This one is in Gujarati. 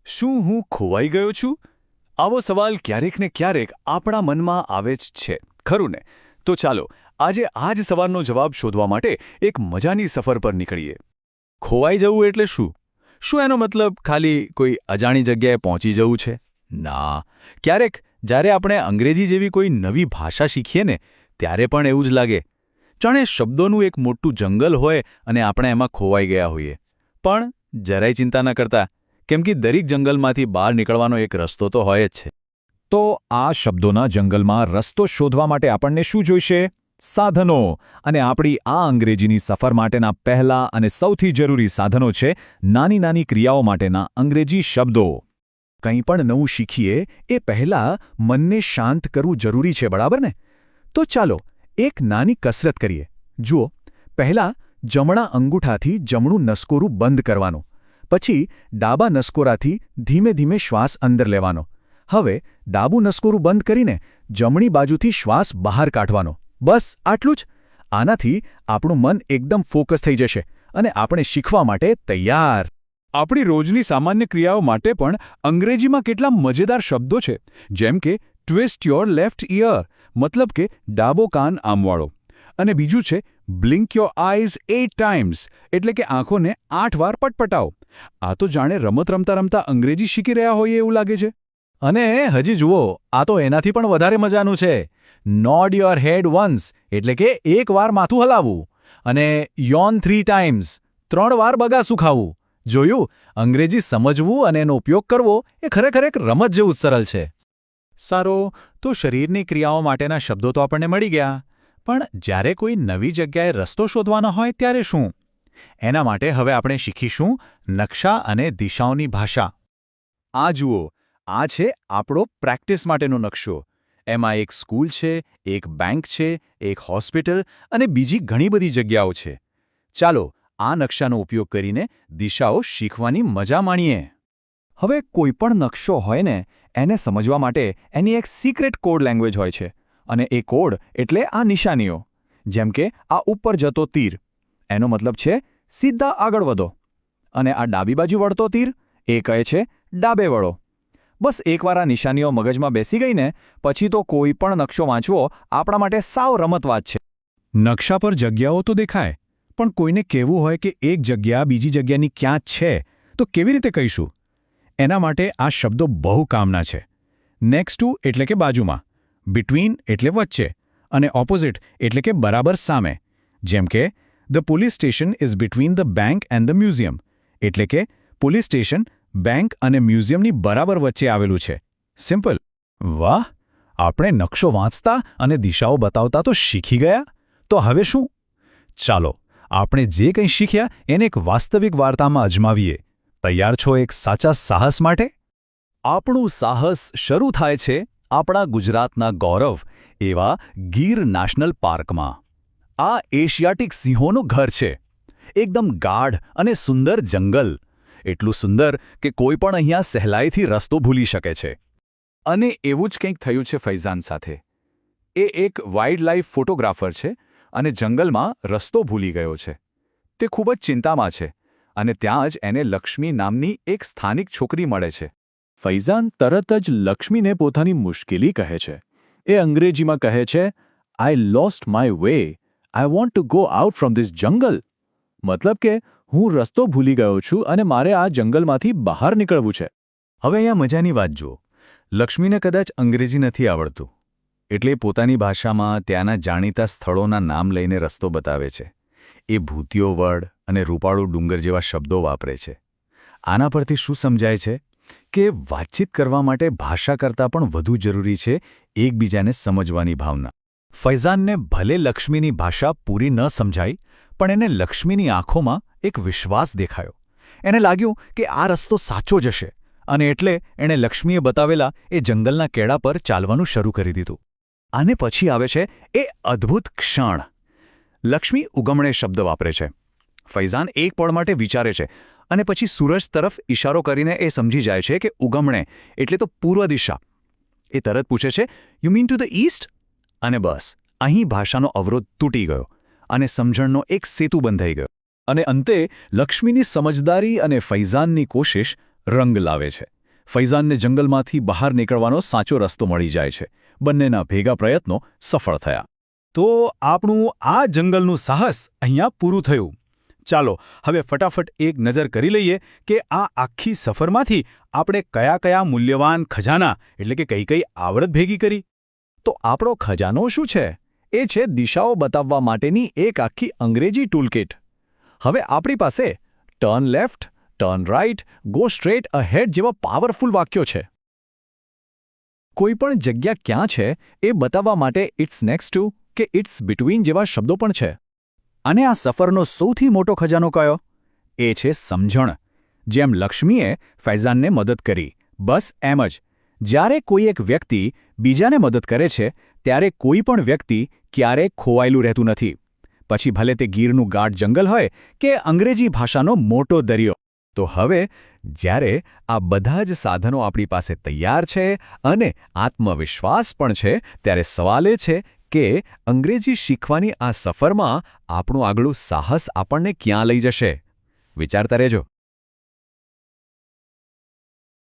શું હું ખોવાઈ ગયો છું? આવો સવાલ ક્યારેક ને ક્યારેક આપણા મનમાં આવે જ છે, ખરું ને? તો ચાલો આજે આ જ સવાલનો જવાબ શોધવા માટે એક મજાની સફર પર નીકળીએ. ખોવાઈ જવું એટલે શું? શું એનો મતલબ ખાલી કોઈ અજાણી જગ્યાએ પહોંચી જવું છે? ના, ક્યારેક જ્યારે આપણે અંગ્રેજી જેવી કોઈ નવી ભાષા શીખીએ ને ત્યારે પણ એવું જ લાગે. જાણે શબ્દોનું એક મોટું જંગલ હોય અને આપણે એમાં ખોવાઈ ગયા હોઈએ. પણ જરાય ચિંતા ન કરતા, કેમ કે દરેક જંગલમાંથી બહાર નીકળવાનો એક રસ્તો તો હોય જ છે. તો આ શબ્દોના જંગલમાં રસ્તો શોધવા માટે આપણને શું જોઈશે? સાધનો. અને આપણી આ અંગ્રેજીની સફર માટેના પહેલા અને સૌથી જરૂરી સાધનો છે નાની નાની ક્રિયાઓ માટેના અંગ્રેજી શબ્દો. કંઈ પણ નવું શીખીએ એ પહેલાં મનને શાંત કરવું જરૂરી છે, બરાબર ને? તો ચાલો એક નાની કસરત કરીએ. જુઓ, પહેલાં જમણા અંગૂઠાથી જમણું નસકોરું બંધ કરવાનું. પછી ડાબા નસકોરાથી ધીમે ધીમે શ્વાસ અંદર લેવાનો. હવે ડાબું નસકોરું બંધ કરીને જમણી બાજુથી શ્વાસ બહાર કાઢવાનો. બસ આટલું જ. આનાથી આપણું મન એકદમ ફોકસ થઈ જશે અને આપણે શીખવા માટે તૈયાર. આપણી રોજની સામાન્ય ક્રિયાઓ માટે પણ અંગ્રેજીમાં કેટલા મજેદાર શબ્દો છે, જેમ કે ટ્વિસ્ટ યોર લેફ્ટ ઇયર, મતલબ કે ડાબો કાન આમવાળો. અને બીજું છે બ્લિંક યોર આઈઝ 8 ટાઈમ્સ, એટલે કે આંખોને 8 વાર પટપટાવો. આ તો જાણે રમત રમતા રમતા અંગ્રેજી શીખી રહ્યા હોઈએ એવું લાગે છે. અને હજી જુઓ, આ તો એનાથી પણ વધારે મજાનું છે. નોડ યોર હેડ વન્સ, એટલે કે 1 વાર માથું હલાવવું. અને યોન 3 ટાઈમ્સ, 3 વાર બગાસું ખાવું. જોયું? અંગ્રેજી સમજવું અને એનો ઉપયોગ કરવો એ ખરેખર એક રમત જેવું જ સરળ છે. સારો, તો શરીરની ક્રિયાઓ માટેના શબ્દો તો આપણને મળી ગયા. પણ જ્યારે કોઈ નવી જગ્યાએ રસ્તો શોધવાનો હોય ત્યારે શું? એના માટે હવે આપણે શીખીશું નકશા અને દિશાઓની ભાષા. આ જુઓ, આ છે આપણો પ્રેક્ટિસ માટેનો નકશો. એમાં એક સ્કૂલ છે, એક બેંક છે, એક હોસ્પિટલ અને બીજી ઘણી બધી જગ્યાઓ છે. ચાલો આ નકશાનો ઉપયોગ કરીને દિશાઓ શીખવાની મજા માણીએ. હવે કોઈપણ નકશો હોય ને, એને સમજવા માટે એની એક સિક્રેટ કોડ લેંગ્વેજ હોય છે. અને એ કોડ એટલે આ નિશાનીઓ. જેમ કે આ ઉપર જતો તીર, એનો મતલબ છે સીધા આગળ વધો. અને આ ડાબી બાજુ વળતો તીર, એ કહે છે ડાબે વળો. બસ એકવાર આ નિશાનીઓ મગજમાં બેસી ગઈ ને, પછી તો કોઈ પણ નકશો વાંચવો આપણા માટે સાવ રમતવાત છે. નકશા પર જગ્યાઓ તો દેખાય, પણ કોઈને કહેવું હોય કે એક જગ્યા બીજી જગ્યાની ક્યાં છે, તો કેવી રીતે કહીશું? એના માટે આ શબ્દો બહુ કામના છે. નેક્સ્ટ ટુ એટલે કે બાજુમાં, બિટવીન એટલે વચ્ચે, અને ઓપોઝિટ એટલે કે બરાબર સામે. જેમ કે the police station is between the bank and the museum, એટલે કે પોલીસ સ્ટેશન બેંક અને મ્યુઝિયમની બરાબર વચ્ચે આવેલું છે. સિમ્પલ. વાહ! આપણે નકશો વાંચતા અને દિશાઓ બતાવતા તો શીખી ગયા. તો હવે શું? ચાલો આપણે જે કંઈ શીખ્યા એને એક વાસ્તવિક વાર્તામાં અજમાવીએ. તૈયાર છો એક સાચા સાહસ માટે? આપણું સાહસ શરૂ થાય છે આપણા ગુજરાતના ગૌરવ એવા ગીર નેશનલ પાર્કમાં. આ એશિયાટિક સિંહોનું ઘર છે. એકદમ ગાઢ અને સુંદર જંગલ. એટલું સુંદર કે કોઈ પણ અહીંયા સહેલાઈથી રસ્તો ભૂલી શકે છે. અને એવું જ કંઈક થયું છે ફૈઝાન સાથે. એ એક વાઇલ્ડ લાઇફ ફોટોગ્રાફર છે અને જંગલમાં રસ્તો ભૂલી ગયો છે. તે ખૂબ જ ચિંતામાં છે અને ત્યાં જ એને લક્ષ્મી નામની એક સ્થાનિક છોકરી મળે છે. ફૈઝાન તરત જ લક્ષ્મીને પોતાની મુશ્કેલી કહે છે. એ અંગ્રેજીમાં કહે છે, I lost my way, I want to go out from this જંગલ. મતલબ કે હું રસ્તો ભૂલી ગયો છું અને મારે આ જંગલમાંથી બહાર નીકળવું છે. હવે અહીંયા મજાની વાત જુઓ. લક્ષ્મીને કદાચ અંગ્રેજી નથી આવડતું, એટલે પોતાની ભાષામાં ત્યાંના જાણીતા સ્થળોના નામ લઈને રસ્તો બતાવે છે. એ ભૂતિયો વડ અને રૂપાળું ડુંગર જેવા શબ્દો વાપરે છે. આના પરથી શું સમજાય છે? કે વાતચીત કરવા માટે ભાષા કરતાં પણ વધુ જરૂરી છે એકબીજાને સમજવાની ભાવના. ફૈઝાનને ભલે લક્ષ્મીની ભાષા પૂરી ન સમજાઈ, પણ એને લક્ષ્મીની આંખોમાં એક વિશ્વાસ દેખાયો. એને લાગ્યું કે આ રસ્તો સાચો જ હશે, અને એટલે એણે લક્ષ્મીએ બતાવેલા એ જંગલના કેળા પર ચાલવાનું શરૂ કરી દીધું. અને પછી આવે છે એ અદ્ભુત ક્ષણ. લક્ષ્મી ઉગમણે શબ્દ વાપરે છે. ફૈઝાન એક પળ માટે વિચારે છે અને પછી સૂરજ તરફ ઇશારો કરીને એ સમજી જાય છે કે ઉગમણે એટલે તો પૂર્વ દિશા. એ તરત પૂછે છે, you mean to the East? અને બસ અહીં ભાષાનો અવરોધ તૂટી ગયો અને સમજણનો એક સેતુ બંધાઈ ગયો. અને અંતે લક્ષ્મીની સમજદારી અને ફૈઝાનની કોશિશ રંગ લાવે છે. ફૈઝાનને જંગલમાંથી બહાર નીકળવાનો સાચો રસ્તો મળી જાય છે. બંનેના ભેગા પ્રયત્નો સફળ થયા. તો આપણું આ જંગલનું સાહસ અહીંયા પૂરું થયું. ચાલો હવે ફટાફટ એક નજર કરી લઈએ કે આ આખી સફરમાંથી આપણે કયા કયા મૂલ્યવાન ખજાના એટલે કે કઈ કઈ આવડત ભેગી કરી. તો આપણો ખજાનો શું છે? એ છે દિશાઓ બતાવવા માટેની એક આખી અંગ્રેજી ટૂલકિટ. હવે આપણી પાસે turn left, turn right, go straight ahead જેવા પાવરફુલ વાક્યો છે. કોઈપણ જગ્યા ક્યાં છે એ બતાવવા માટે ઇટ્સ નેક્સ્ટ ટુ કે ઇટ્સ બિટવીન જેવા શબ્દો પણ છે. અને આ સફરનો સૌથી મોટો ખજાનો કયો? એ છે સમજણ. જેમ લક્ષ્મીએ ફૈઝાનને મદદ કરી, બસ એમ જ જ્યારે કોઈ એક વ્યક્તિ બીજાને મદદ કરે છે ત્યારે કોઈ પણ વ્યક્તિ ક્યારેય ખોવાયેલું રહેતું નથી. પછી ભલે તે ગીરનું ગાઢ જંગલ હોય કે અંગ્રેજી ભાષાનો મોટો દરિયો. તો હવે જ્યારે આ બધા જ સાધનો આપણી પાસે તૈયાર છે અને આત્મવિશ્વાસ પણ છે, ત્યારે સવાલ એ છે કે અંગ્રેજી શીખવાની આ સફરમાં આપણું આગલું સાહસ આપણને ક્યાં લઈ જશે? વિચારતા રહેજો.